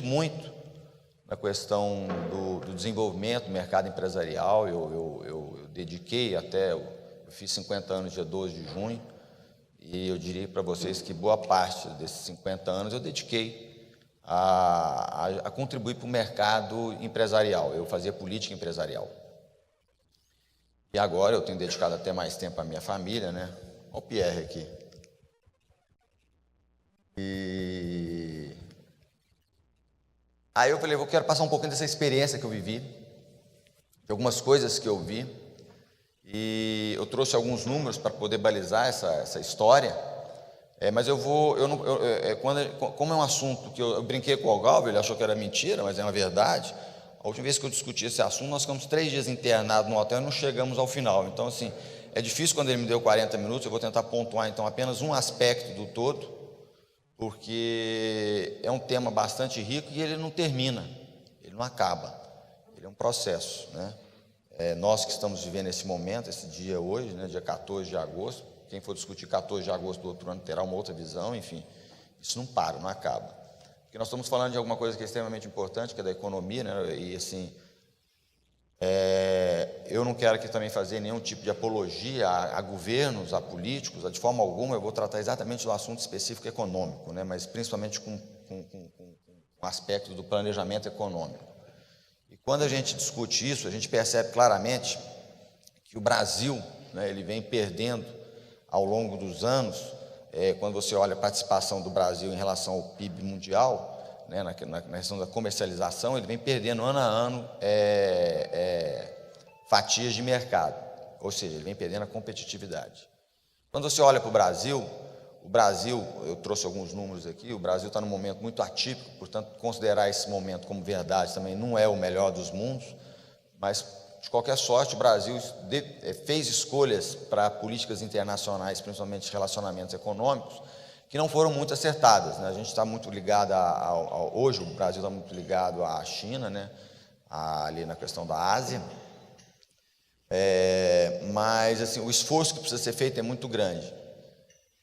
muito na questão do desenvolvimento do mercado empresarial. Eu dediquei eu fiz 50 anos dia 12 de junho, e eu diria para vocês que boa parte desses 50 anos eu dediquei a contribuir para o mercado empresarial. Eu fazia política empresarial. E agora eu tenho dedicado até mais tempo à minha família, né? Olha o Pierre aqui. E aí eu falei, eu quero passar um pouquinho dessa experiência que eu vivi, de algumas coisas que eu vi, e eu trouxe alguns números para poder balizar essa história, mas como é um assunto que eu brinquei com o Galvão, ele achou que era mentira, mas é uma verdade. A última vez que eu discuti esse assunto, nós ficamos 3 dias internados no hotel e não chegamos ao final. Então, assim, é difícil quando ele me deu 40 minutos, eu vou tentar pontuar, então, apenas um aspecto do todo, porque é um tema bastante rico e ele não termina, ele não acaba, ele é um processo, né? Nós que estamos vivendo esse momento, esse dia hoje, né, dia 14 de agosto, quem for discutir 14 de agosto do outro ano terá uma outra visão, enfim, isso não para, não acaba. Porque nós estamos falando de alguma coisa que é extremamente importante, que é da economia, né, e assim, eu não quero aqui também fazer nenhum tipo de apologia a governos, a políticos, de forma alguma. Eu vou tratar exatamente do assunto específico econômico, né, mas principalmente com o aspecto do planejamento econômico. E quando a gente discute isso, a gente percebe claramente que o Brasil, né, ele vem perdendo ao longo dos anos, quando você olha a participação do Brasil em relação ao PIB mundial, né, na questão da comercialização, ele vem perdendo ano a ano fatias de mercado, ou seja, ele vem perdendo a competitividade. Quando você olha para o Brasil, eu trouxe alguns números aqui, o Brasil está num momento muito atípico, portanto, considerar esse momento como verdade também não é o melhor dos mundos, mas, de qualquer sorte, o Brasil fez escolhas para políticas internacionais, principalmente relacionamentos econômicos, que não foram muito acertadas, né? A gente está muito ligado hoje o Brasil está muito ligado à China, né? Ali na questão da Ásia, mas assim, o esforço que precisa ser feito é muito grande.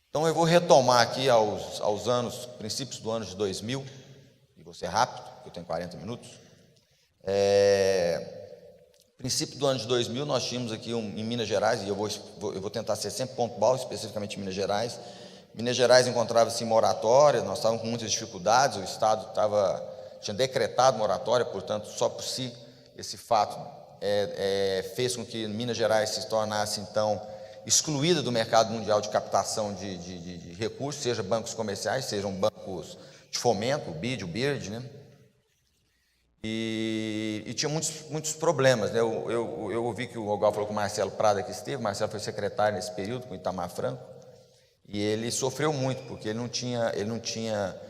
Então eu vou retomar aqui aos princípios do ano de 2000, e vou ser rápido, porque eu tenho 40 minutos. Princípio do ano de 2000, nós tínhamos aqui em Minas Gerais, e eu vou tentar ser sempre pontual, especificamente em Minas Gerais. Minas Gerais encontrava-se em moratória, nós estávamos com muitas dificuldades, o Estado tinha decretado moratória, portanto, só por si, esse fato fez com que Minas Gerais se tornasse, então, excluída do mercado mundial de captação de recursos, seja bancos comerciais, sejam bancos de fomento, o BID, o BIRD, né? E tinha muitos problemas, né? Eu ouvi que o Rogal falou com o Marcelo Prada que esteve, o Marcelo foi secretário nesse período, com o Itamar Franco, e ele sofreu muito, porque ele não tinha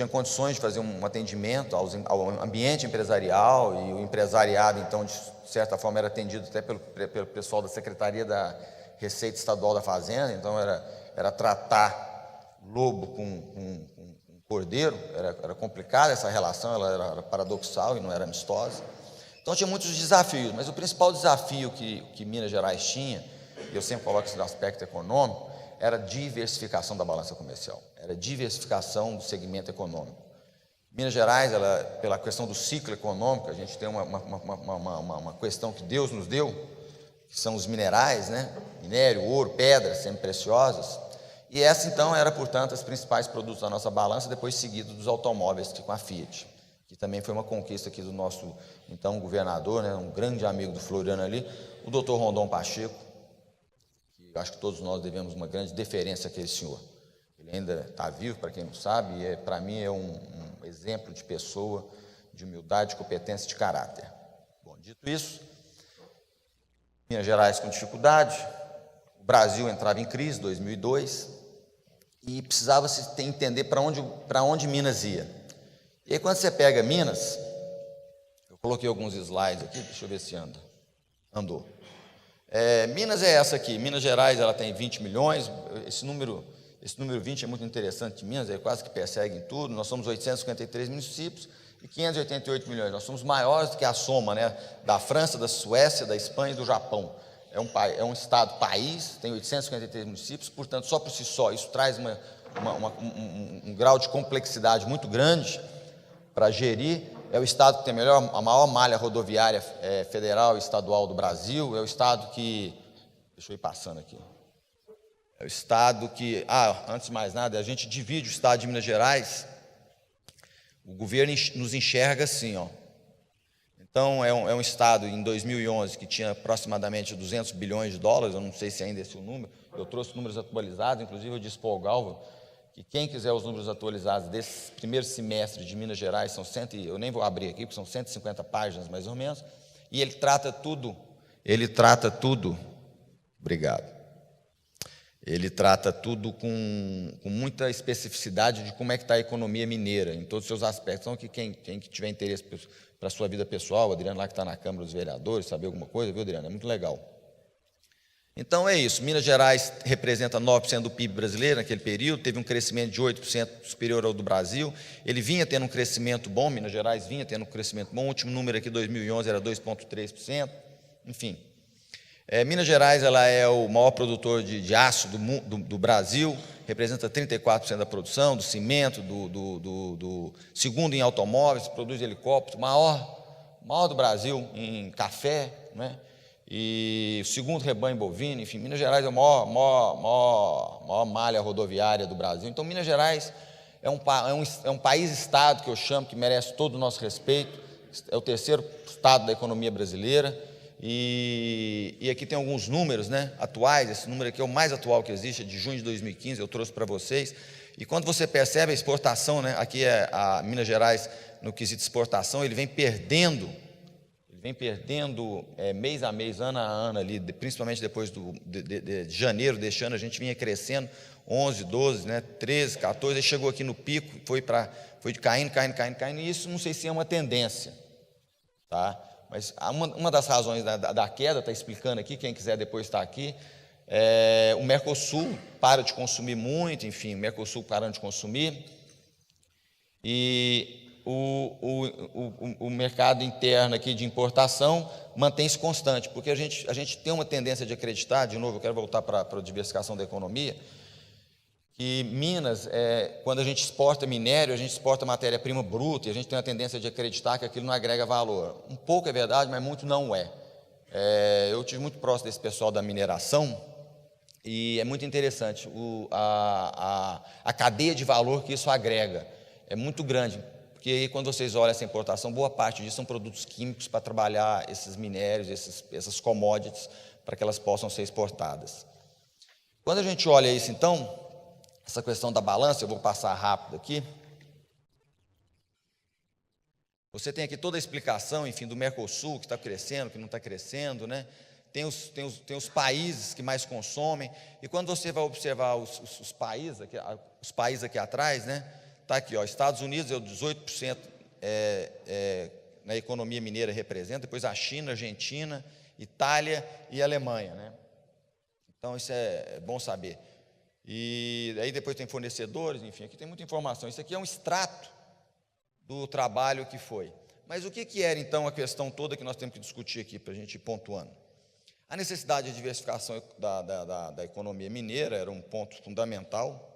condições de fazer um atendimento ao ambiente empresarial, e o empresariado, então, de certa forma, era atendido até pelo pessoal da Secretaria da Receita Estadual da Fazenda, então era tratar lobo com cordeiro, era complicada essa relação, ela era paradoxal e não era amistosa. Então tinha muitos desafios, mas o principal desafio que Minas Gerais tinha, e eu sempre coloco isso no aspecto econômico, era a diversificação da balança comercial, era a diversificação do segmento econômico. Minas Gerais, pela questão do ciclo econômico, a gente tem uma questão que Deus nos deu, que são os minerais, né? Minério, ouro, pedras semi-preciosas, e essa, então, era, portanto, os principais produtos da nossa balança, depois seguido dos automóveis, que com a Fiat, que também foi uma conquista aqui do nosso, então, governador, né? Um grande amigo do Floriano ali, o doutor Rondon Pacheco, que eu acho que todos nós devemos uma grande deferência àquele senhor. Ele ainda está vivo, para quem não sabe, e para mim é um exemplo de pessoa, de humildade, de competência, de caráter. Bom, dito isso, Minas Gerais com dificuldade, o Brasil entrava em crise, 2002, e precisava se entender para onde Minas ia. E aí, quando você pega Minas, eu coloquei alguns slides aqui, deixa eu ver se andou. Minas é essa aqui, Minas Gerais, ela tem 20 milhões, esse número 20 é muito interessante de Minas, quase que persegue em tudo. Nós somos 853 municípios e 588 milhões, nós somos maiores do que a soma, né, da França, da Suécia, da Espanha e do Japão. É um estado-país, tem 853 municípios, portanto, só por si só, isso traz um grau de complexidade muito grande, para gerir, é o estado que tem a maior malha rodoviária federal e estadual do Brasil, é o estado que... Deixa eu ir passando aqui. É o estado que... antes de mais nada, a gente divide o estado de Minas Gerais, o governo nos enxerga assim, ó. Então, é um estado, em 2011, que tinha aproximadamente 200 bilhões de dólares, eu não sei se ainda é esse o número, eu trouxe números atualizados, inclusive eu disse para o Galvo que quem quiser os números atualizados desse primeiro semestre de Minas Gerais, eu nem vou abrir aqui, porque são 150 páginas mais ou menos, e ele trata tudo, obrigado, ele trata tudo com muita especificidade de como é que está a economia mineira, em todos os seus aspectos. Então, que quem tiver interesse para a sua vida pessoal, o Adriano lá que está na Câmara dos Vereadores, saber alguma coisa, viu, Adriano? É muito legal. Então, é isso. Minas Gerais representa 9% do PIB brasileiro naquele período, teve um crescimento de 8% superior ao do Brasil. Ele vinha tendo um crescimento bom, Minas Gerais vinha tendo um crescimento bom, o último número aqui, 2011, era 2,3%. Enfim, Minas Gerais ela é o maior produtor de aço do Brasil, representa 34% da produção, do cimento, segundo em automóveis, produz helicóptero, maior do Brasil em café, né? E o segundo rebanho bovino, enfim, Minas Gerais é a maior malha rodoviária do Brasil. Então, Minas Gerais é um país-estado que eu chamo, que merece todo o nosso respeito, é o terceiro estado da economia brasileira, e aqui tem alguns números, né, atuais. Esse número aqui é o mais atual que existe, é de junho de 2015, eu trouxe para vocês, e quando você percebe a exportação, né, aqui é a Minas Gerais, no quesito exportação, ele vem perdendo mês a mês, ano a ano, ali, principalmente depois de janeiro deste ano, a gente vinha crescendo 11, 12, né, 13, 14, aí chegou aqui no pico, foi caindo, e isso não sei se é uma tendência, tá? Mas uma das razões da queda, está explicando aqui, quem quiser depois está aqui, o Mercosul para de consumir muito, enfim, o Mercosul parando de consumir, e o mercado interno aqui de importação mantém-se constante, porque a gente tem uma tendência de acreditar, de novo, eu quero voltar para a diversificação da economia, que Minas, quando a gente exporta minério, a gente exporta matéria-prima bruta, e a gente tem a tendência de acreditar que aquilo não agrega valor. Um pouco é verdade, mas muito não é. Eu estive muito próximo desse pessoal da mineração, e é muito interessante, a cadeia de valor que isso agrega é muito grande, porque aí, quando vocês olham essa importação, boa parte disso são produtos químicos para trabalhar esses minérios, essas commodities, para que elas possam ser exportadas. Quando a gente olha isso, então, essa questão da balança, eu vou passar rápido aqui. Você tem aqui toda a explicação, enfim, do Mercosul, que está crescendo, que não está crescendo, né? Tem os países que mais consomem, e quando você vai observar os países aqui atrás, né? Está aqui, ó, Estados Unidos é o 18% na economia mineira representa, depois a China, Argentina, Itália e Alemanha, né? Então, isso é bom saber. E aí depois tem fornecedores, enfim, aqui tem muita informação. Isso aqui é um extrato do trabalho que foi. Mas o que era, então, a questão toda que nós temos que discutir aqui, para a gente ir pontuando? A necessidade de diversificação da economia mineira era um ponto fundamental.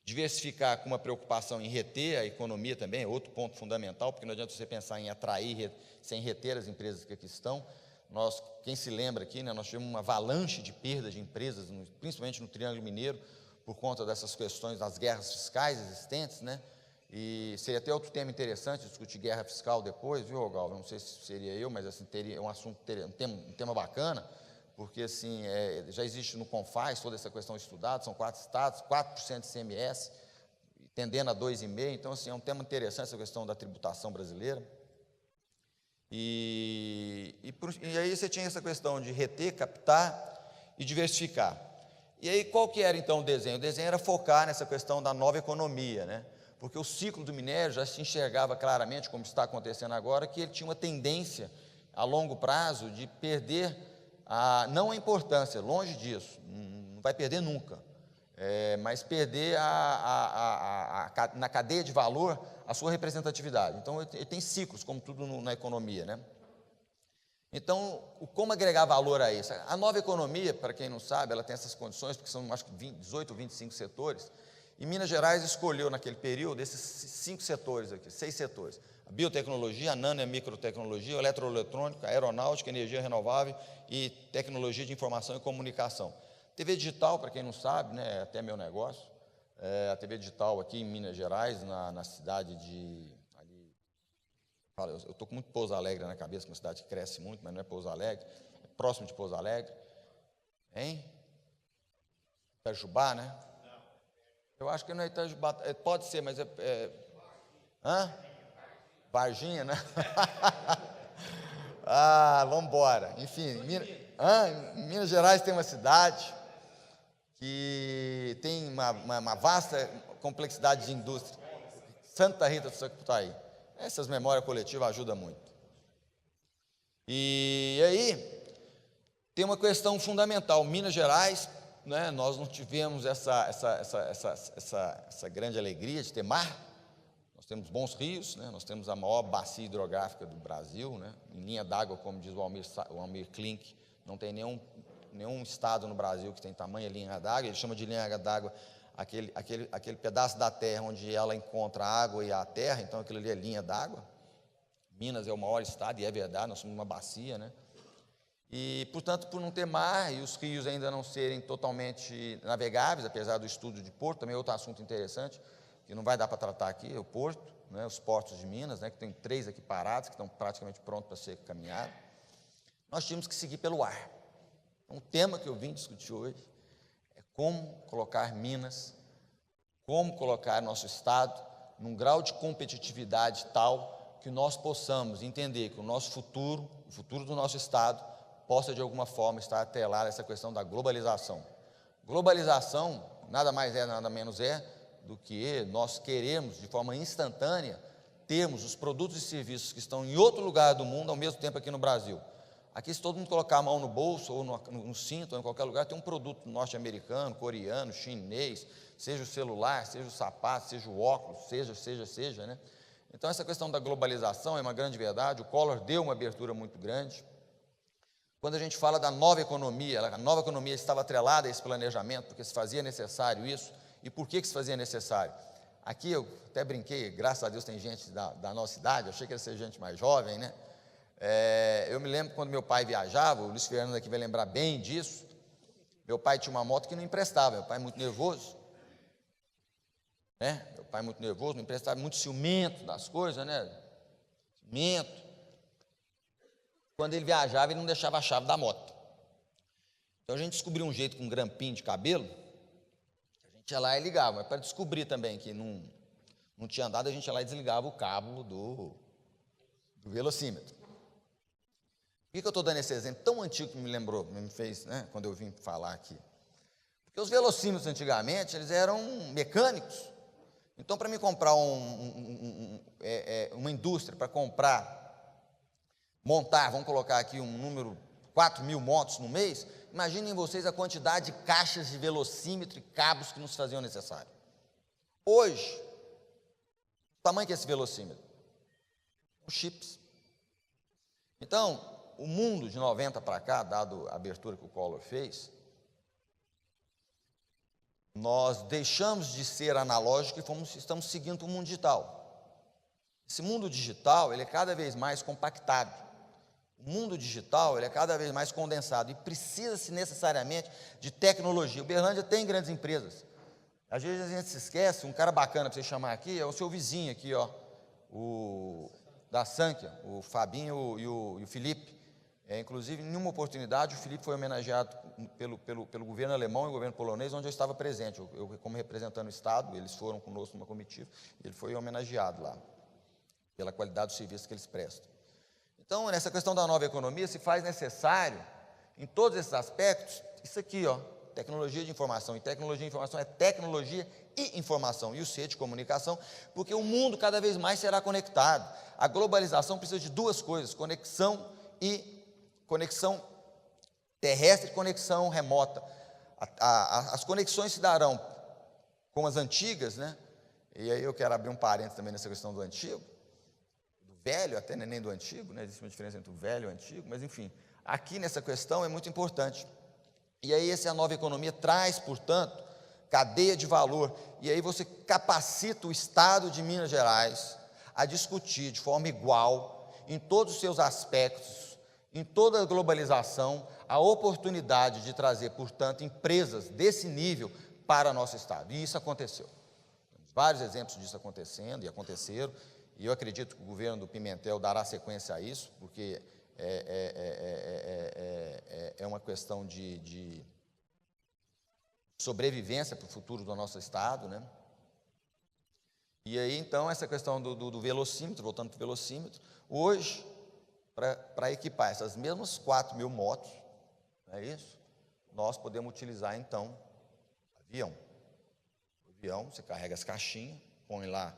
Diversificar com uma preocupação em reter a economia também é outro ponto fundamental, porque não adianta você pensar em atrair sem reter as empresas que aqui estão. Quem se lembra aqui, né, nós tivemos uma avalanche de perda de empresas, principalmente no Triângulo Mineiro, por conta dessas questões das guerras fiscais existentes, né? E seria até outro tema interessante discutir guerra fiscal depois, viu, Galvo? Não sei se seria eu, mas assim, teria um assunto, um tema bacana, porque assim, já existe no CONFAS toda essa questão estudada, são 4 estados, 4% de ICMS, tendendo a 2,5%, então assim, é um tema interessante essa questão da tributação brasileira. E aí você tinha essa questão de reter, captar e diversificar. E aí qual que era então o desenho? O desenho era focar nessa questão da nova economia, né? Porque o ciclo do minério já se enxergava claramente, como está acontecendo agora, que ele tinha uma tendência a longo prazo de perder não a importância, longe disso, não vai perder nunca, mas perder na cadeia de valor a sua representatividade. Então, ele tem ciclos, como tudo na economia, né? Então, como agregar valor a isso? A nova economia, para quem não sabe, ela tem essas condições, porque são, acho que 18 ou 25 setores, E Minas Gerais escolheu, naquele período, esses 5 setores aqui, 6 setores: a biotecnologia, a nano e a microtecnologia, a eletroeletrônica, a aeronáutica, a energia renovável e tecnologia de informação e comunicação. TV digital, para quem não sabe, né, é até meu negócio. A TV digital aqui em Minas Gerais, na cidade de... Ali, eu estou com muito Pouso Alegre na cabeça, que é uma cidade que cresce muito, mas não é Pouso Alegre, é próximo de Pouso Alegre. Hein? Itajubá, né? Eu acho que não é Itajubá, pode ser, mas hã? Varginha, né? Vamos embora. Enfim, em Minas Gerais tem uma cidade que tem uma vasta complexidade de indústria. Santa Rita do Sapucaí. Essas memórias coletivas ajudam muito. E aí, tem uma questão fundamental. Minas Gerais, né, nós não tivemos essa grande alegria de ter mar. Nós temos bons rios, né, nós temos a maior bacia hidrográfica do Brasil, né, em linha d'água, como diz o Almir Klink, não tem nenhum estado no Brasil que tem tamanha linha d'água. Ele chama de linha d'água aquele pedaço da terra onde ela encontra a água e a terra, então aquilo ali é linha d'água. Minas é o maior estado, e é verdade, nós somos uma bacia, né? E, portanto, por não ter mar e os rios ainda não serem totalmente navegáveis, apesar do estudo de porto, também é outro assunto interessante, que não vai dar para tratar aqui, é o porto, né, os portos de Minas, né, que tem 3 aqui parados, que estão praticamente prontos para ser caminhados. Nós tínhamos que seguir pelo ar. Então, o tema que eu vim discutir hoje é como colocar Minas, como colocar nosso estado num grau de competitividade tal que nós possamos entender que o nosso futuro, o futuro do nosso estado, possa de alguma forma estar atrelado a essa questão da globalização. Globalização nada mais é, nada menos é do que nós queremos, de forma instantânea, termos os produtos e serviços que estão em outro lugar do mundo ao mesmo tempo aqui no Brasil. Aqui, se todo mundo colocar a mão no bolso, ou no cinto, ou em qualquer lugar, tem um produto norte-americano, coreano, chinês, seja o celular, seja o sapato, seja o óculos, seja, né? Então, essa questão da globalização é uma grande verdade. O Collor deu uma abertura muito grande. Quando a gente fala da nova economia, a nova economia estava atrelada a esse planejamento, porque se fazia necessário isso. E por que se fazia necessário? Aqui eu até brinquei, graças a Deus tem gente da nossa idade, achei que ia ser gente mais jovem, né? Eu me lembro quando meu pai viajava, o Luiz Fernando aqui vai lembrar bem disso. Meu pai tinha uma moto que não emprestava, meu pai muito nervoso, né? Meu pai muito nervoso, não emprestava, muito ciumento das coisas, né? Ciumento. Quando ele viajava, ele não deixava a chave da moto. Então a gente descobriu um jeito com um grampinho de cabelo, a gente ia lá e ligava, mas para descobrir também que não tinha andado, a gente ia lá e desligava o cabo do velocímetro. Por que eu estou dando esse exemplo tão antigo que me fez, né, quando eu vim falar aqui? Porque os velocímetros antigamente, eles eram mecânicos. Então, para me comprar uma indústria, para montar, vamos colocar aqui um número, 4.000 motos no mês, imaginem vocês a quantidade de caixas de velocímetro e cabos que nos faziam necessário. Hoje, o tamanho que é esse velocímetro? Os chips. Então, o mundo de 90 para cá, dado a abertura que o Collor fez, nós deixamos de ser analógico e estamos seguindo o mundo digital. Esse mundo digital, ele é cada vez mais compactado. O mundo digital, ele é cada vez mais condensado e precisa-se necessariamente de tecnologia. Uberlândia tem grandes empresas. Às vezes a gente se esquece, um cara bacana para você chamar aqui é o seu vizinho aqui, ó, o da Sankia, o Fabinho e o Felipe. Inclusive, em uma oportunidade, o Felipe foi homenageado pelo governo alemão e o governo polonês, onde eu estava presente. Eu como representando o Estado, eles foram conosco numa comitiva, ele foi homenageado lá, pela qualidade do serviço que eles prestam. Então, nessa questão da nova economia, se faz necessário, em todos esses aspectos, isso aqui, ó, tecnologia de informação. E tecnologia de informação é tecnologia e informação, e o C de comunicação, porque o mundo cada vez mais será conectado. A globalização precisa de 2 coisas, conexão terrestre e conexão remota. As conexões se darão com as antigas, né? E aí eu quero abrir um parênteses também nessa questão do antigo, do velho, até nem do antigo, né? Existe uma diferença entre o velho e o antigo, mas enfim, aqui nessa questão é muito importante. E aí essa nova economia traz, portanto, cadeia de valor, e aí você capacita o Estado de Minas Gerais a discutir de forma igual, em todos os seus aspectos, em toda a globalização, a oportunidade de trazer, portanto, empresas desse nível para nosso Estado. E isso aconteceu. Temos vários exemplos disso acontecendo e aconteceram, e eu acredito que o governo do Pimentel dará sequência a isso, porque é uma questão de sobrevivência para o futuro do nosso Estado, né? E aí, então, essa questão do velocímetro, voltando para o velocímetro, hoje, para equipar essas mesmas 4.000 motos, não é isso? Nós podemos utilizar, então, avião. O avião, você carrega as caixinhas, põe lá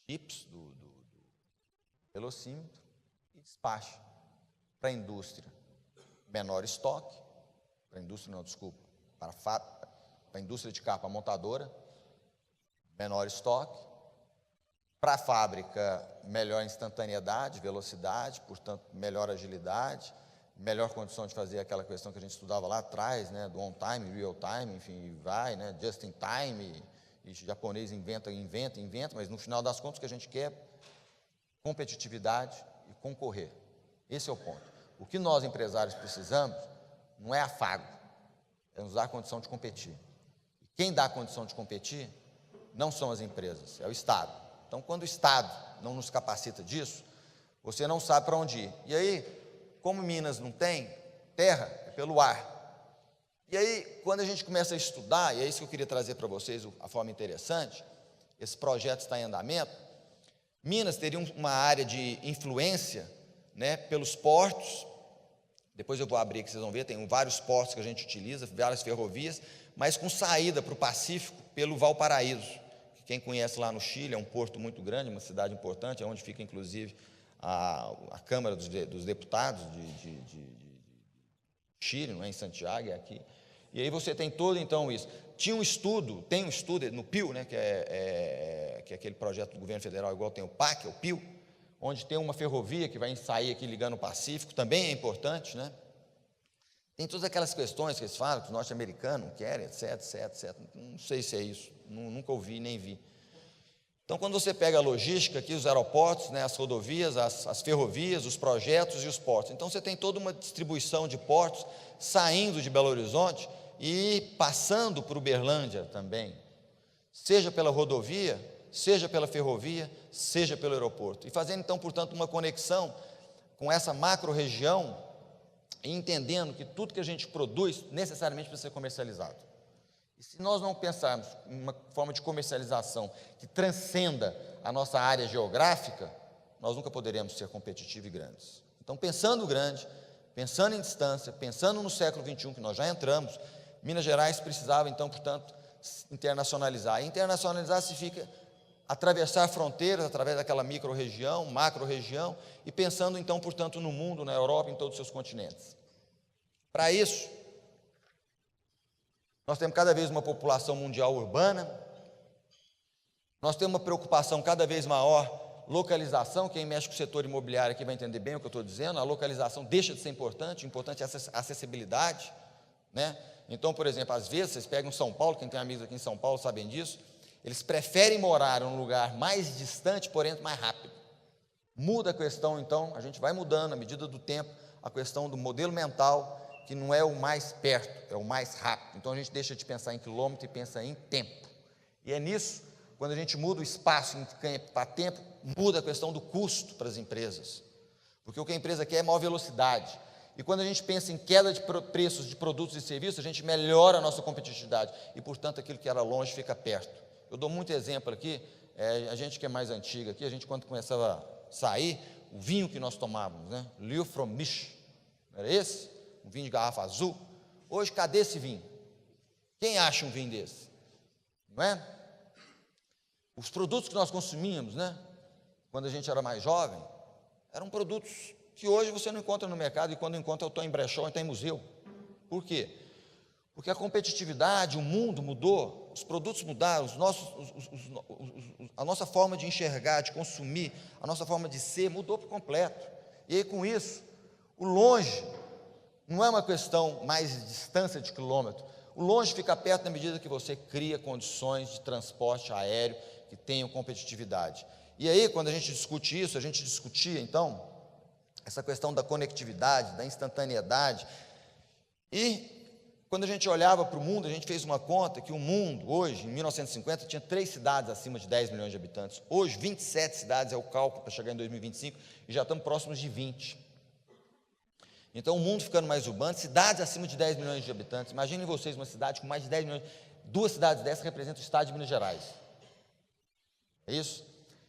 chips do velocímetro e despacha para a indústria. Menor estoque, para a indústria, não, desculpa, para a indústria de carro, para a montadora, menor estoque, para a fábrica, melhor instantaneidade, velocidade, portanto, melhor agilidade, melhor condição de fazer aquela questão que a gente estudava lá atrás, né, do on time, real time, enfim, vai, né, just in time, e o japonês inventa, mas no final das contas o que a gente quer é competitividade e concorrer. Esse é o ponto. O que nós, empresários, precisamos não é afago, é nos dar a condição de competir. E quem dá a condição de competir não são as empresas, é o Estado. Então, quando o Estado não nos capacita disso, você não sabe para onde ir. E aí, como Minas não tem terra, é pelo ar. E aí, quando a gente começa a estudar, e é isso que eu queria trazer para vocês, a forma interessante, esse projeto está em andamento, Minas teria uma área de influência, né, pelos portos. Depois eu vou abrir aqui, vocês vão ver, tem vários portos que a gente utiliza, várias ferrovias, mas com saída para o Pacífico pelo Valparaíso. Quem conhece lá no Chile, é um porto muito grande, uma cidade importante, é onde fica inclusive a Câmara dos Deputados de Chile, não é em Santiago, é aqui. E aí você tem todo, então, isso. Tem um estudo no PIL, né, que é aquele projeto do governo federal, igual tem o PAC, o PIL, onde tem uma ferrovia que vai sair aqui ligando o Pacífico, também é importante, né? Tem todas aquelas questões que eles falam, que os norte-americanos querem, etc. Não sei se é isso, nunca ouvi, nem vi. Então, quando você pega a logística aqui, os aeroportos, né, as rodovias, as ferrovias, os projetos e os portos. Então, você tem toda uma distribuição de portos saindo de Belo Horizonte e passando por Uberlândia também, seja pela rodovia, seja pela ferrovia, seja pelo aeroporto. E fazendo, então, portanto, uma conexão com essa macro-região e entendendo que tudo que a gente produz necessariamente precisa ser comercializado. E se nós não pensarmos em uma forma de comercialização que transcenda a nossa área geográfica, nós nunca poderemos ser competitivos e grandes. Então, pensando grande, pensando em distância, pensando no século XXI, que nós já entramos, Minas Gerais precisava, então, portanto, internacionalizar. E internacionalizar significa atravessar fronteiras através daquela micro-região, macro-região, e pensando, então, portanto, no mundo, na Europa, em todos os seus continentes. Para isso, nós temos cada vez uma população mundial urbana, nós temos uma preocupação cada vez maior, localização. Quem mexe com o setor imobiliário aqui vai entender bem o que eu estou dizendo. A localização deixa de ser importante é a acessibilidade, né? Então, por exemplo, às vezes vocês pegam São Paulo, quem tem amigos aqui em São Paulo sabem disso, eles preferem morar em um lugar mais distante, porém mais rápido. Muda a questão, então, a gente vai mudando à medida do tempo, a questão do modelo mental, que não é o mais perto, é o mais rápido. Então a gente deixa de pensar em quilômetro e pensa em tempo. E é nisso, quando a gente muda o espaço para tempo, muda a questão do custo para as empresas. Porque o que a empresa quer é maior velocidade. E quando a gente pensa em queda de preços de produtos e serviços, a gente melhora a nossa competitividade. E, portanto, aquilo que era longe fica perto. Eu dou muito exemplo aqui, a gente que é mais antiga aqui, a gente quando começava a sair, o vinho que nós tomávamos, né? Liu from Mich, não era esse? Um vinho de garrafa azul. Hoje, cadê esse vinho? Quem acha um vinho desse? Não é? Os produtos que nós consumíamos, né, quando a gente era mais jovem, eram produtos que hoje você não encontra no mercado, e quando encontra eu estou em brechó, ou está em museu. Por quê? Porque a competitividade, o mundo mudou, os produtos mudaram, a nossa forma de enxergar, de consumir, a nossa forma de ser mudou por completo. E aí, com isso, o longe não é uma questão mais de distância de quilômetro. O longe fica perto na medida que você cria condições de transporte aéreo que tenham competitividade. E aí, quando a gente discute isso, a gente discutia, então, essa questão da conectividade, da instantaneidade. E, quando a gente olhava para o mundo, a gente fez uma conta que o mundo, hoje, em 1950, tinha 3 cidades acima de 10 milhões de habitantes. Hoje, 27 cidades é o cálculo para chegar em 2025, e já estamos próximos de 20. Então, o mundo ficando mais urbano, cidades acima de 10 milhões de habitantes. Imaginem vocês uma cidade com mais de 10 milhões. 2 cidades dessas representam o estado de Minas Gerais. É isso?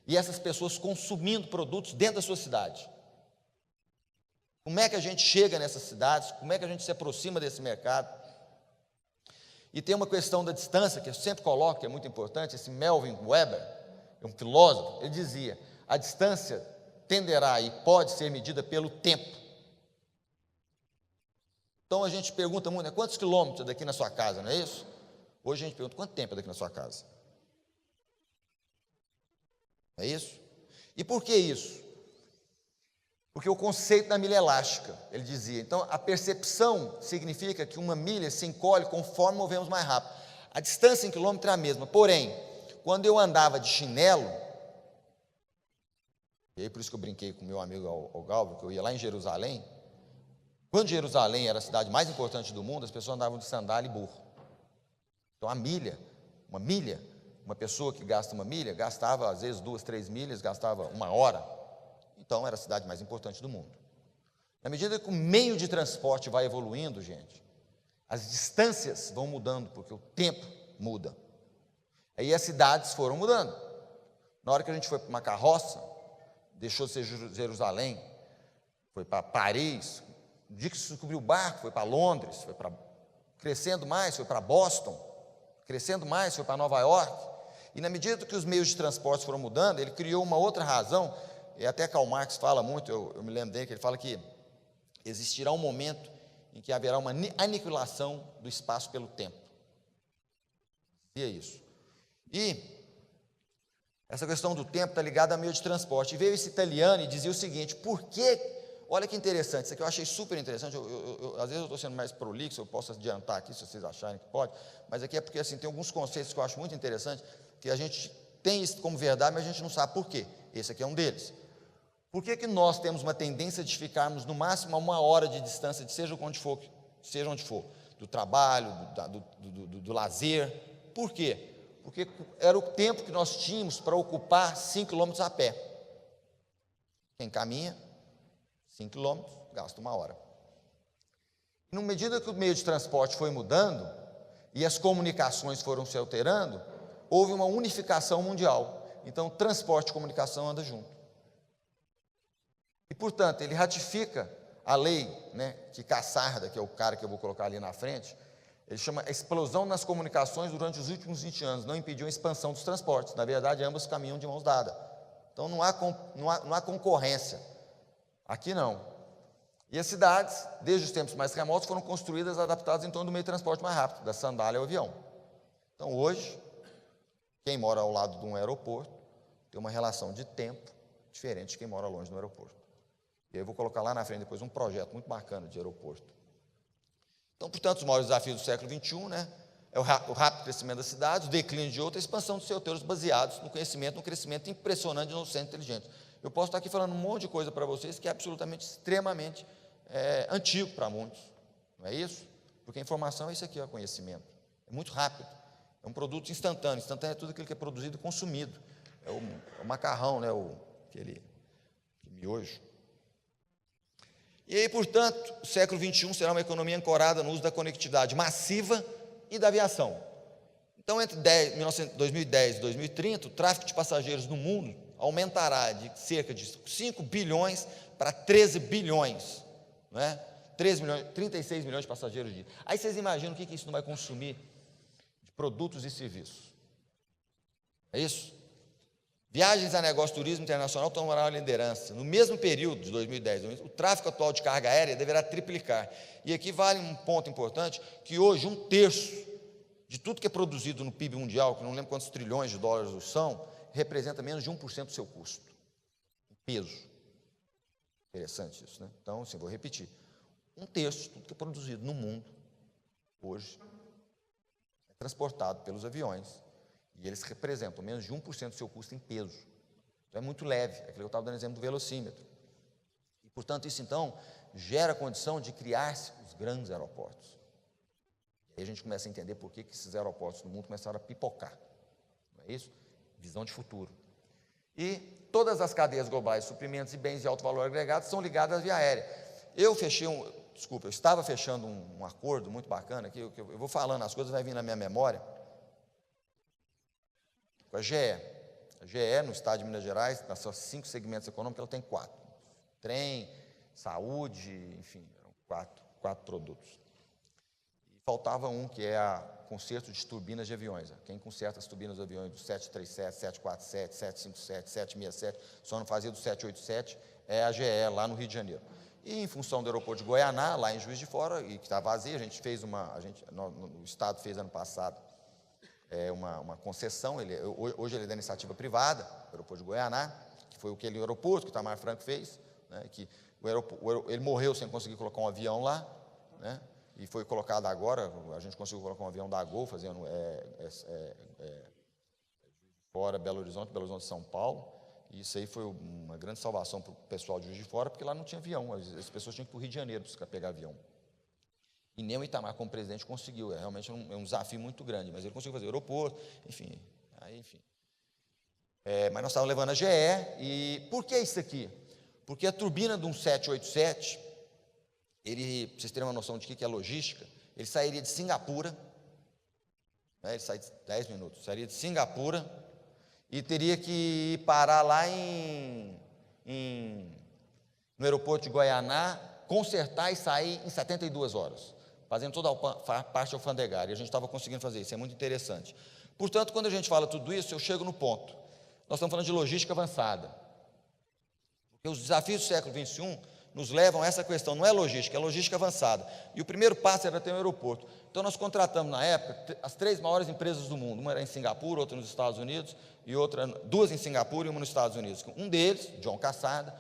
E essas pessoas consumindo produtos dentro da sua cidade. Como é que a gente chega nessas cidades? Como é que a gente se aproxima desse mercado? E tem uma questão da distância, que eu sempre coloco, que é muito importante. Esse Melvin Weber, um filósofo, ele dizia: a distância tenderá e pode ser medida pelo tempo. Então a gente pergunta muito, quantos quilômetros é daqui na sua casa, não é isso? Hoje a gente pergunta, quanto tempo é daqui na sua casa? É isso? E por que isso? Porque o conceito da milha elástica, ele dizia, então a percepção significa que uma milha se encolhe conforme movemos mais rápido. A distância em quilômetro é a mesma, porém, quando eu andava de chinelo, e aí por isso que eu brinquei com meu amigo o Galvão, que eu ia lá em Jerusalém. Quando Jerusalém era a cidade mais importante do mundo, as pessoas andavam de sandália e burro. Então, uma pessoa que gasta uma milha, gastava às vezes 2, 3 milhas, gastava 1 hora. Então, era a cidade mais importante do mundo. Na medida que o meio de transporte vai evoluindo, gente, as distâncias vão mudando, porque o tempo muda. Aí as cidades foram mudando. Na hora que a gente foi para uma carroça, deixou de ser Jerusalém, foi para Paris. No dia que se descobriu o barco, foi para Londres, crescendo mais, foi para Boston, crescendo mais, foi para Nova York. E na medida que os meios de transporte foram mudando, ele criou uma outra razão, e até Karl Marx fala muito, eu me lembro dele, que ele fala que existirá um momento em que haverá uma aniquilação do espaço pelo tempo. E é isso. E essa questão do tempo está ligada ao meio de transporte. E veio esse italiano e dizia o seguinte: por que... Olha que interessante, isso aqui eu achei super interessante. Às vezes eu estou sendo mais prolixo, eu posso adiantar aqui, se vocês acharem que pode, mas aqui é porque assim, tem alguns conceitos que eu acho muito interessantes, que a gente tem isso como verdade, mas a gente não sabe por quê. Esse aqui é um deles. Por que nós temos uma tendência de ficarmos no máximo a 1 hora de distância, de seja onde for, do trabalho, do lazer? Por quê? Porque era o tempo que nós tínhamos para ocupar 5 quilômetros a pé. Quem caminha 5 quilômetros, gasta 1 hora. Na medida que o meio de transporte foi mudando e as comunicações foram se alterando, houve uma unificação mundial. Então, transporte e comunicação andam junto. E, portanto, ele ratifica a lei, que Cassarda, que é o cara que eu vou colocar ali na frente, ele chama a explosão nas comunicações durante os últimos 20 anos, não impediu a expansão dos transportes. Na verdade, ambos caminham de mãos dadas. Então, não há concorrência. Aqui não. E as cidades, desde os tempos mais remotos, foram construídas, adaptadas em torno do meio de transporte mais rápido, da sandália ao avião. Então, hoje, quem mora ao lado de um aeroporto tem uma relação de tempo diferente de quem mora longe do aeroporto. E aí eu vou colocar lá na frente depois um projeto muito bacana de aeroporto. Então, portanto, os maiores desafios do século XXI, é o rápido crescimento das cidades, o declínio de outras, a expansão dos setores baseados no conhecimento, no crescimento impressionante de um centro inteligente. Eu posso estar aqui falando um monte de coisa para vocês que é absolutamente, extremamente antigo para muitos, não é isso? Porque a informação é isso aqui, é o conhecimento. É muito rápido, é um produto instantâneo. Instantâneo é tudo aquilo que é produzido e consumido. É o macarrão, aquele miojo. E aí, portanto, o século XXI será uma economia ancorada no uso da conectividade massiva e da aviação. Então, entre 2010 e 2030, o tráfego de passageiros no mundo aumentará de cerca de 5 bilhões para 13 bilhões, não é? 36 milhões de passageiros dia. Aí vocês imaginam o que isso não vai consumir de produtos e serviços? É isso? Viagens a negócio turismo internacional tomará a liderança. No mesmo período de 2010, o tráfego atual de carga aérea deverá triplicar. E aqui vale um ponto importante, que hoje 1/3 de tudo que é produzido no PIB mundial, que não lembro quantos trilhões de dólares são, representa menos de 1% do seu custo. Peso. Interessante isso, né? Então, assim, vou repetir. 1/3 de tudo que é produzido no mundo, hoje, transportado pelos aviões, e eles representam menos de 1% do seu custo em peso. Então, é muito leve, é aquilo que eu estava dando exemplo do velocímetro. E, portanto, isso, então, gera a condição de criar-se os grandes aeroportos. E aí a gente começa a entender por que esses aeroportos do mundo começaram a pipocar. Não é isso? Visão de futuro. E todas as cadeias globais de suprimentos e bens de alto valor agregado são ligadas à via aérea. Eu estava fechando um acordo muito bacana, aqui, eu vou falando as coisas, vai vir na minha memória, com a GE. A GE, no estado de Minas Gerais, nas seus 5 segmentos econômicos, ela tem 4. Trem, saúde, enfim, eram 4 produtos. E faltava um, que é a conserto de turbinas de aviões. Quem conserta as turbinas de aviões do 737, 747, 757, 767, só não fazia do 787, é a GE, lá no Rio de Janeiro. E em função do aeroporto de Goianá, lá em Juiz de Fora, e que está vazio, a gente fez o Estado fez ano passado uma concessão, hoje ele é da iniciativa privada, o aeroporto de Goianá, que foi aquele aeroporto que o Itamar Franco fez, né, que ele morreu sem conseguir colocar um avião lá, né, e foi colocado agora, a gente conseguiu colocar um avião da Gol, fazendo fora Belo Horizonte, São Paulo. E isso aí foi uma grande salvação para o pessoal de Juiz de Fora, porque lá não tinha avião, as pessoas tinham que ir para o Rio de Janeiro para pegar avião. E nem o Itamar, como presidente, conseguiu, realmente um desafio muito grande, mas ele conseguiu fazer aeroporto, enfim. Mas nós estávamos levando a GE, e por que isso aqui? Porque a turbina de um 787, para vocês terem uma noção de que é logística, ele sairia de Singapura, né, ele sai de 10 minutos, sairia de Singapura, e teria que parar lá no aeroporto de Goianá, consertar e sair em 72 horas, fazendo toda a parte alfandegária. A gente estava conseguindo fazer isso, é muito interessante. Portanto, quando a gente fala tudo isso, eu chego no ponto. Nós estamos falando de logística avançada. Porque os desafios do século XXI nos levam a essa questão, não é logística, é logística avançada. E o primeiro passo era ter um aeroporto. Então, nós contratamos, na época, as 3 maiores empresas do mundo. Uma era em Singapura, outra nos Estados Unidos, e duas em Singapura e uma nos Estados Unidos. Um deles, John Cassada,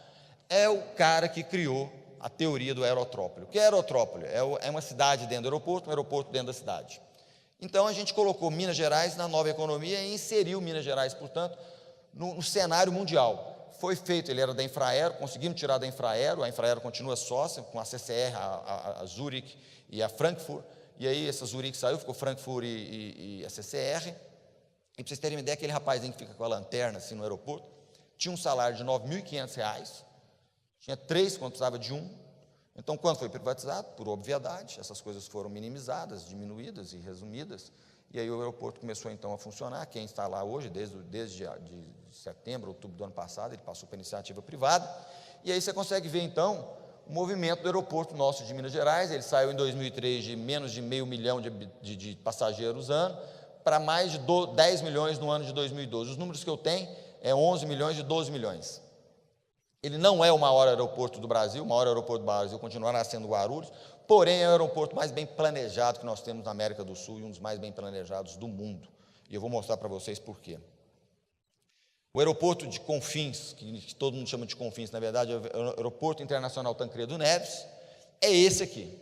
é o cara que criou a teoria do aerotrópole. O que é aerotrópole? É uma cidade dentro do aeroporto, um aeroporto dentro da cidade. Então, a gente colocou Minas Gerais na nova economia e inseriu Minas Gerais, portanto, no cenário mundial. Foi feito, ele era da Infraero, conseguimos tirar da Infraero, a Infraero continua sócia, com a CCR, a Zurich e a Frankfurt, e aí essa Zurich saiu, ficou Frankfurt e a CCR, e para vocês terem uma ideia, aquele rapazinho que fica com a lanterna assim no aeroporto, tinha um salário de R$ 9.500, tinha 3 quando precisava de 1, então quando foi privatizado, por obviedade, essas coisas foram minimizadas, diminuídas e resumidas, e aí o aeroporto começou então a funcionar. Quem está lá hoje, desde setembro, outubro do ano passado, ele passou para iniciativa privada, e aí você consegue ver então o movimento do aeroporto nosso de Minas Gerais. Ele saiu em 2003 de menos de 500 mil de passageiros ano, para mais de 10 milhões no ano de 2012. Os números que eu tenho é 11 milhões e 12 milhões. Ele não é o maior aeroporto do Brasil, o maior aeroporto do Brasil continuará sendo Guarulhos, porém é o aeroporto mais bem planejado que nós temos na América do Sul e um dos mais bem planejados do mundo. E eu vou mostrar para vocês por quê. O aeroporto de Confins, que todo mundo chama de Confins, na verdade é o Aeroporto Internacional Tancredo Neves, é esse aqui.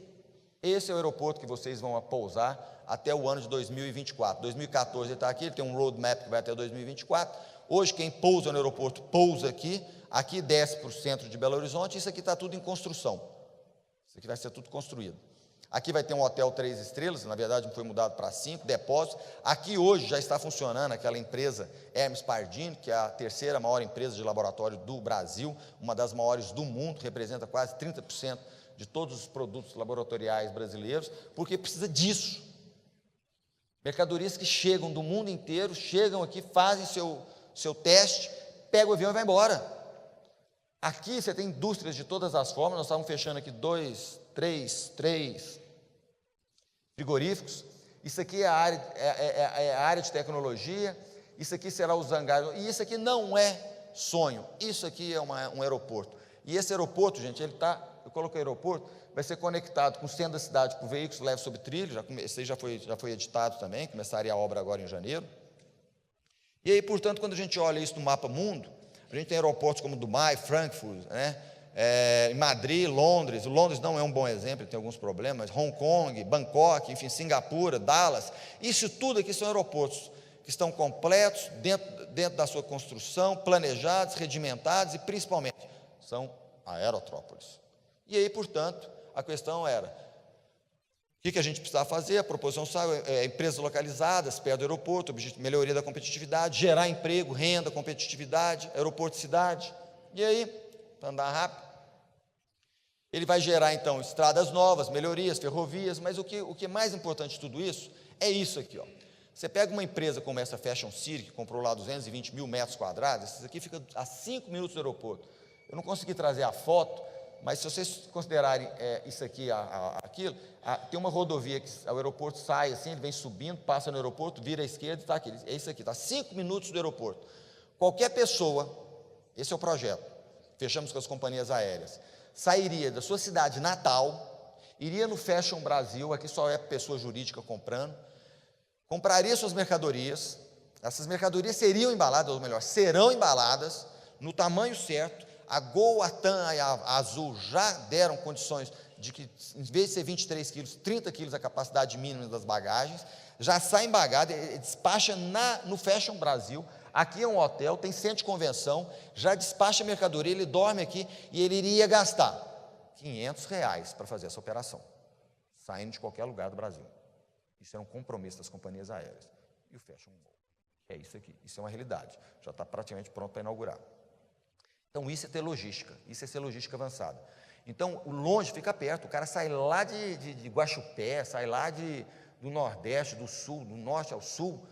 Esse é o aeroporto que vocês vão pousar até o ano de 2024. 2014 ele está aqui, ele tem um roadmap que vai até 2024. Hoje quem pousa no aeroporto pousa aqui desce para o centro de Belo Horizonte. Isso aqui está tudo em construção, isso aqui vai ser tudo construído. Aqui vai ter um hotel 3 estrelas, na verdade foi mudado para 5, depósitos. Aqui hoje já está funcionando aquela empresa Hermes Pardini, que é a terceira maior empresa de laboratório do Brasil, uma das maiores do mundo, representa quase 30% de todos os produtos laboratoriais brasileiros, porque precisa disso. Mercadorias que chegam do mundo inteiro, chegam aqui, fazem seu teste, pegam o avião e vai embora. Aqui você tem indústrias de todas as formas. Nós estávamos fechando aqui 3 frigoríficos. Isso aqui é a área de tecnologia. Isso aqui será os hangares. E isso aqui não é sonho. Isso aqui é um aeroporto. E esse aeroporto, gente, eu coloquei aeroporto, vai ser conectado com o centro da cidade, com veículos leves sobre trilho. Esse aí já foi editado também, começaria a obra agora em janeiro. E aí, portanto, quando a gente olha isso no mapa mundo, a gente tem aeroportos como Dubai, Frankfurt, né? em Madrid, Londres. Londres não é um bom exemplo, tem alguns problemas. Hong Kong, Bangkok, enfim, Singapura, Dallas. Isso tudo aqui são aeroportos que estão completos, dentro da sua construção, planejados, regimentados e, principalmente, são aerótrópolis. E aí, portanto, a questão era: o que a gente precisava fazer? A proposição saiu, empresas localizadas perto do aeroporto, melhoria da competitividade, gerar emprego, renda, competitividade, aeroporto cidade. E aí, para andar rápido, ele vai gerar, então, estradas novas, melhorias, ferrovias, mas o que é mais importante de tudo isso é isso aqui, ó. Você pega uma empresa como essa Fashion City, que comprou lá 220 mil metros quadrados, isso aqui fica a 5 minutos do aeroporto. Eu não consegui trazer a foto, mas se vocês considerarem isso aqui, aquilo, tem uma rodovia que o aeroporto sai assim, ele vem subindo, passa no aeroporto, vira à esquerda e está aqui. É isso aqui, está 5 minutos do aeroporto. Qualquer pessoa, esse é o projeto, fechamos com as companhias aéreas, sairia da sua cidade natal, iria no Fashion Brasil, aqui só é pessoa jurídica comprando, compraria suas mercadorias, essas mercadorias seriam embaladas, ou melhor, serão embaladas no tamanho certo. A Gol, a TAM e a Azul já deram condições de que, em vez de ser 23 quilos, 30 quilos a capacidade mínima das bagagens, já sai embagada, despacha no Fashion Brasil. Aqui é um hotel, tem centro de convenção, já despacha a mercadoria, ele dorme aqui e ele iria gastar R$500 para fazer essa operação, saindo de qualquer lugar do Brasil. Isso é um compromisso das companhias aéreas. E o Fashion Mall é isso aqui, isso é uma realidade, já está praticamente pronto para inaugurar. Então isso é ter logística, isso é ser logística avançada. Então o longe fica perto, o cara sai lá de Guaxupé, sai lá do Nordeste, do Sul, do Norte ao Sul.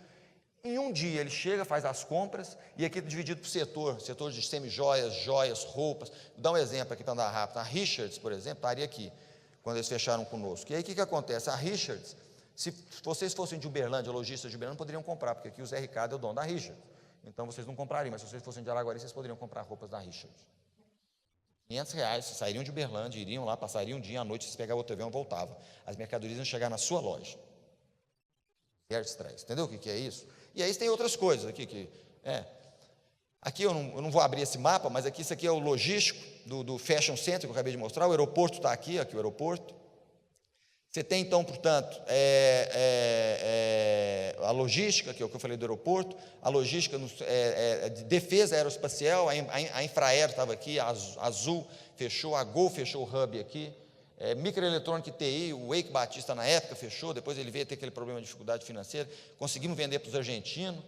Em um dia ele chega, faz as compras, e aqui dividido por setor de semi-joias, joias, roupas. Vou dar um exemplo aqui para andar rápido. A Richards, por exemplo, estaria aqui, quando eles fecharam conosco. E aí o que acontece? A Richards, se vocês fossem de Uberlândia, lojistas de Uberlândia, poderiam comprar, porque aqui o Zé Ricardo é o dono da Richards. Então vocês não comprariam, mas se vocês fossem de Araguari, vocês poderiam comprar roupas da Richards. R$500, vocês sairiam de Uberlândia, iriam lá, passariam um dia, à noite, vocês pegavam outro avião e voltavam. As mercadorias iam chegar na sua loja. Zero estresse. Entendeu o que é isso? E aí tem outras coisas aqui aqui eu não vou abrir esse mapa, mas aqui isso aqui é o logístico do Fashion Center que eu acabei de mostrar. O aeroporto está aqui o aeroporto. Você tem então, portanto, a logística, que é o que eu falei do aeroporto, a logística de defesa aeroespacial, a Infraero estava aqui, a Azul fechou, a Gol fechou o hub aqui, microeletrônica e TI, o Eike Batista na época fechou, depois ele veio ter aquele problema de dificuldade financeira, conseguimos vender para os argentinos.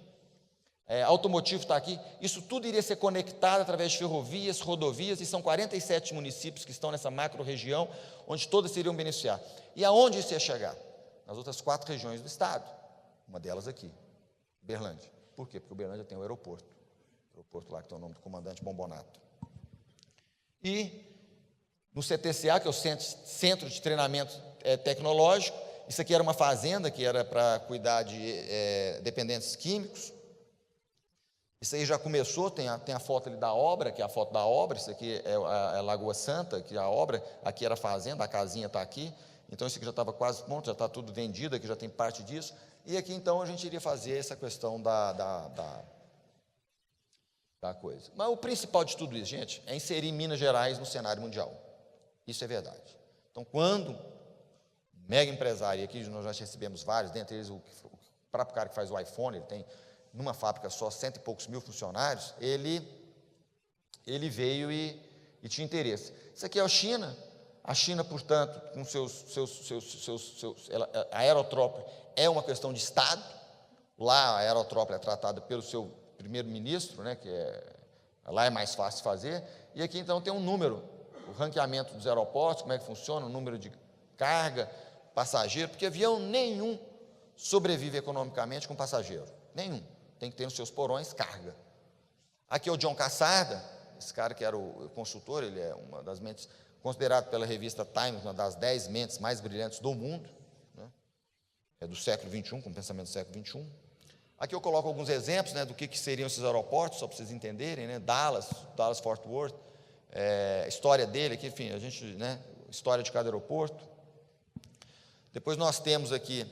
Automotivo está aqui. Isso tudo iria ser conectado através de ferrovias, rodovias, e são 47 municípios que estão nessa macro-região, onde todas se iriam beneficiar. E aonde isso ia chegar? Nas outras 4 regiões do estado, uma delas aqui, Uberlândia. Por quê? Porque Uberlândia tem o aeroporto lá que tem o nome do comandante Bombonato. E no CTCA, que é o Centro de Treinamento Tecnológico, isso aqui era uma fazenda que era para cuidar de dependentes químicos. Isso aí já começou, tem a foto ali da obra, que é a foto da obra. Isso aqui é a Lagoa Santa, que é a obra, aqui era a fazenda, a casinha está aqui. Então isso aqui já estava quase pronto, já está tudo vendido, aqui já tem parte disso. E aqui então a gente iria fazer essa questão da coisa. Mas o principal de tudo isso, gente, é inserir Minas Gerais no cenário mundial. Isso é verdade. Então quando mega empresário, e aqui nós já recebemos vários, dentre eles o próprio cara que faz o iPhone, ele tem numa fábrica só 100 e poucos mil funcionários, ele veio e tinha interesse. Isso aqui é a China. A China, portanto, com a aerótrópole é uma questão de Estado. Lá a aerótrópole é tratada pelo seu primeiro-ministro, né, lá é mais fácil de fazer. E aqui então tem um número, o ranqueamento dos aeroportos, como é que funciona, o número de carga, passageiro, porque avião nenhum sobrevive economicamente com passageiro, nenhum. Tem que ter nos seus porões carga. Aqui é o John Cassarda, esse cara que era o consultor, ele é uma das mentes, considerado pela revista Time, uma das 10 mentes mais brilhantes do mundo, né? É do século XXI, com o pensamento do século XXI. Aqui eu coloco alguns exemplos, né, do que seriam esses aeroportos, só para vocês entenderem, né? Dallas Fort Worth, história dele aqui, enfim, história de cada aeroporto. Depois nós temos aqui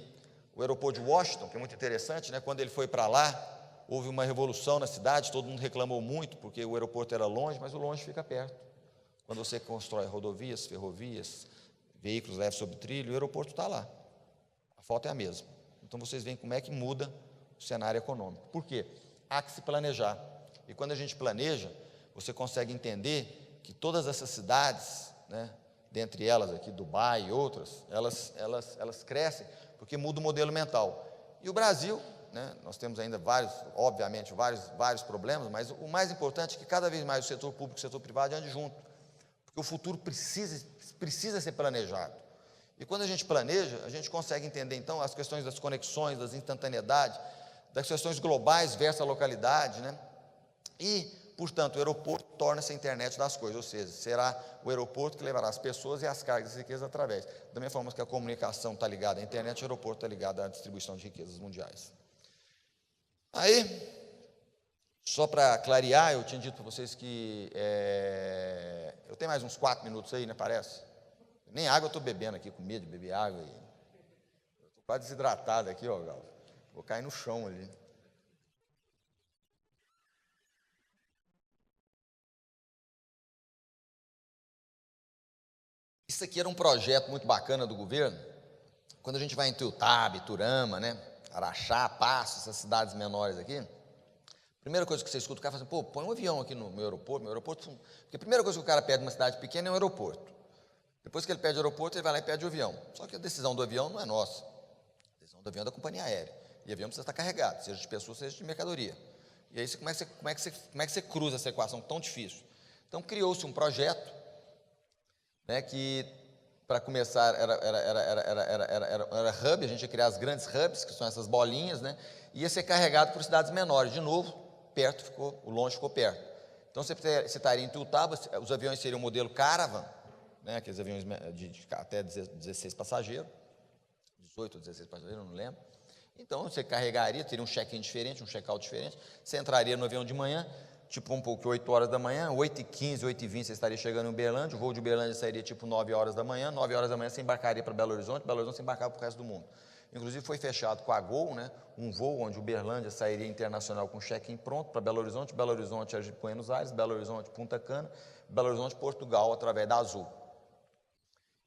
o aeroporto de Washington, que é muito interessante, né? Quando ele foi para lá, houve uma revolução na cidade, todo mundo reclamou muito, porque o aeroporto era longe, mas o longe fica perto. Quando você constrói rodovias, ferrovias, veículos leves sobre trilho, o aeroporto está lá. A foto é a mesma. Então, vocês veem como é que muda o cenário econômico. Por quê? Há que se planejar. E quando a gente planeja, você consegue entender que todas essas cidades, né, dentre elas aqui, Dubai e outras, elas crescem porque muda o modelo mental. E o Brasil, né, nós temos ainda obviamente, vários problemas, mas o mais importante é que cada vez mais o setor público e o setor privado andem junto, porque o futuro precisa ser planejado. E quando a gente planeja, a gente consegue entender, então, as questões das conexões, das instantaneidades, das questões globais versus a localidade, né? E, portanto, o aeroporto torna-se a internet das coisas, ou seja, será o aeroporto que levará as pessoas e as cargas e riquezas através. Da mesma forma que a comunicação está ligada à internet, o aeroporto está ligado à distribuição de riquezas mundiais. Aí, só para clarear, eu tinha dito para vocês que eu tenho mais uns 4 minutos aí, né, parece? Nem água eu estou bebendo aqui, com medo de beber água. Estou quase desidratado aqui, ó, Gal. Vou cair no chão ali. Isso aqui era um projeto muito bacana do governo. Quando a gente vai em Tuiutaba, Iturama, né, Araxá, Passo, essas cidades menores aqui, a primeira coisa que você escuta, o cara fala assim, pô, põe um avião aqui no meu aeroporto, porque a primeira coisa que o cara pede numa cidade pequena é um aeroporto. Depois que ele pede o aeroporto, ele vai lá e pede o avião. Só que a decisão do avião não é nossa. A decisão do avião é da companhia aérea. E o avião precisa estar carregado, seja de pessoas, seja de mercadoria. E aí, como é que você cruza essa equação tão difícil? Então, criou-se um projeto, né, que, para começar, era hub, a gente ia criar as grandes hubs, que são essas bolinhas, né, ia ser carregado por cidades menores. De novo, o longe ficou perto. Então, você estaria em Tuiutaba, os aviões seriam o modelo Caravan, né, aqueles aviões de até 16 passageiros, 18 ou 16 passageiros, não lembro. Então, você carregaria, teria um check-in diferente, um check-out diferente, você entraria no avião de manhã, tipo um pouco 8 horas da manhã, 8h15, 8h20 você estaria chegando em Uberlândia, o voo de Uberlândia sairia tipo 9 horas da manhã, 9 horas da manhã você embarcaria para Belo Horizonte você embarcava para o resto do mundo. Inclusive foi fechado com a Gol, né, um voo onde Uberlândia sairia internacional com check-in pronto para Belo Horizonte Buenos Aires, Belo Horizonte, Punta Cana, Belo Horizonte, Portugal, através da Azul.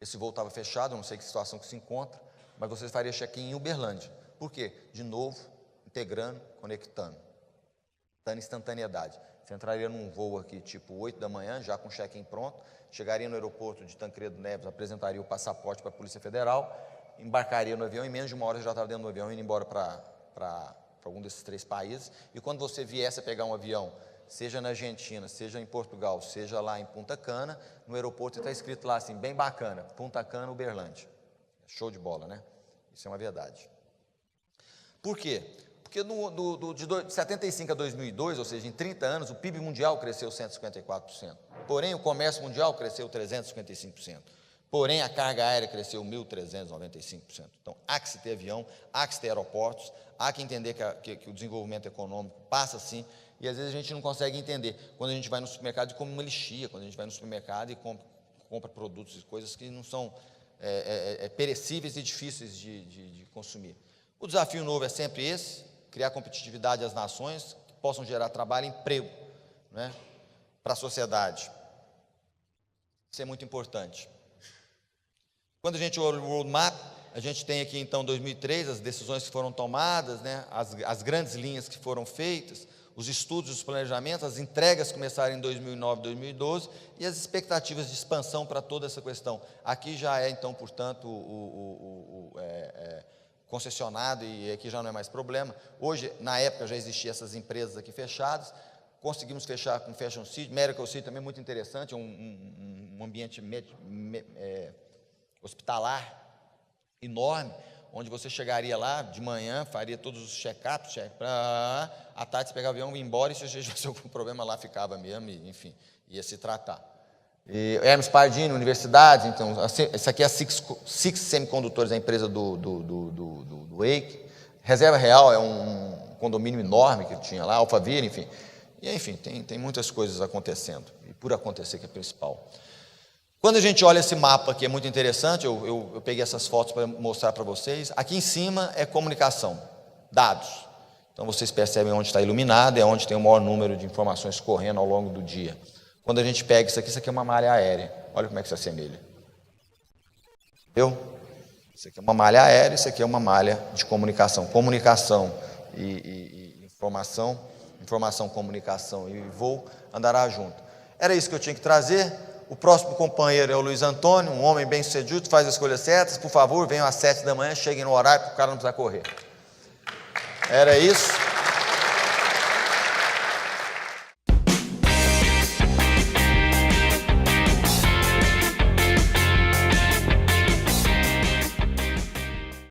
Esse voo estava fechado, eu não sei que situação que se encontra, mas você faria check-in em Uberlândia. Por quê? De novo, integrando, conectando, dando instantaneidade. Você entraria num voo aqui, tipo 8 da manhã, já com check-in pronto, chegaria no aeroporto de Tancredo Neves, apresentaria o passaporte para a Polícia Federal, embarcaria no avião, em menos de 1 hora você já estava dentro do avião, indo embora para algum desses 3 países, e quando você viesse a pegar um avião, seja na Argentina, seja em Portugal, seja lá em Punta Cana, no aeroporto está escrito lá assim, bem bacana, Punta Cana, Uberlândia. Show de bola, né? Isso é uma verdade. Por quê? Porque de 75 a 2002, ou seja, em 30 anos, o PIB mundial cresceu 154%. Porém, o comércio mundial cresceu 355%. Porém, a carga aérea cresceu 1.395%. Então, há que se ter avião, há que se ter aeroportos, há que entender que o desenvolvimento econômico passa assim, e às vezes a gente não consegue entender. Quando a gente vai no supermercado e come uma lixia, quando a gente vai no supermercado e compra produtos e coisas que não são perecíveis e difíceis de consumir. O desafio novo é sempre esse, criar competitividade às nações, que possam gerar trabalho e emprego, né, para a sociedade. Isso é muito importante. Quando a gente olha o roadmap, a gente tem aqui, então, 2003, as decisões que foram tomadas, né, as grandes linhas que foram feitas, os estudos, os planejamentos, as entregas começaram em 2009, 2012, e as expectativas de expansão para toda essa questão. Aqui já é, então, portanto, concessionado, e aqui já não é mais problema. Hoje, na época, já existiam essas empresas aqui fechadas, conseguimos fechar com Fashion City, Medical City também muito interessante, um ambiente hospitalar enorme, onde você chegaria lá de manhã, faria todos os check-ups, à tarde você pegava o avião, ia embora, e se tivesse algum problema lá, ficava mesmo, e, enfim, ia se tratar. E Hermes Pardini, universidade, então, essa aqui é a Six Semicondutores, a empresa do Wake. Reserva Real é um condomínio enorme que tinha lá, Alphaville, enfim. E, enfim, tem muitas coisas acontecendo, e por acontecer que é principal. Quando a gente olha esse mapa aqui, é muito interessante, eu peguei essas fotos para mostrar para vocês. Aqui em cima é comunicação, dados. Então, vocês percebem onde está iluminado, é onde tem o maior número de informações correndo ao longo do dia. Quando a gente pega isso aqui é uma malha aérea. Olha como é que se assemelha. Viu? Isso aqui é uma malha aérea, isso aqui é uma malha de comunicação. Comunicação e informação, informação, comunicação e voo andará junto. Era isso que eu tinha que trazer. O próximo companheiro é o Luiz Antônio, um homem bem sucedido, faz as escolhas certas. Por favor, venham às 7 da manhã, cheguem no horário para o cara não precisar correr. Era isso.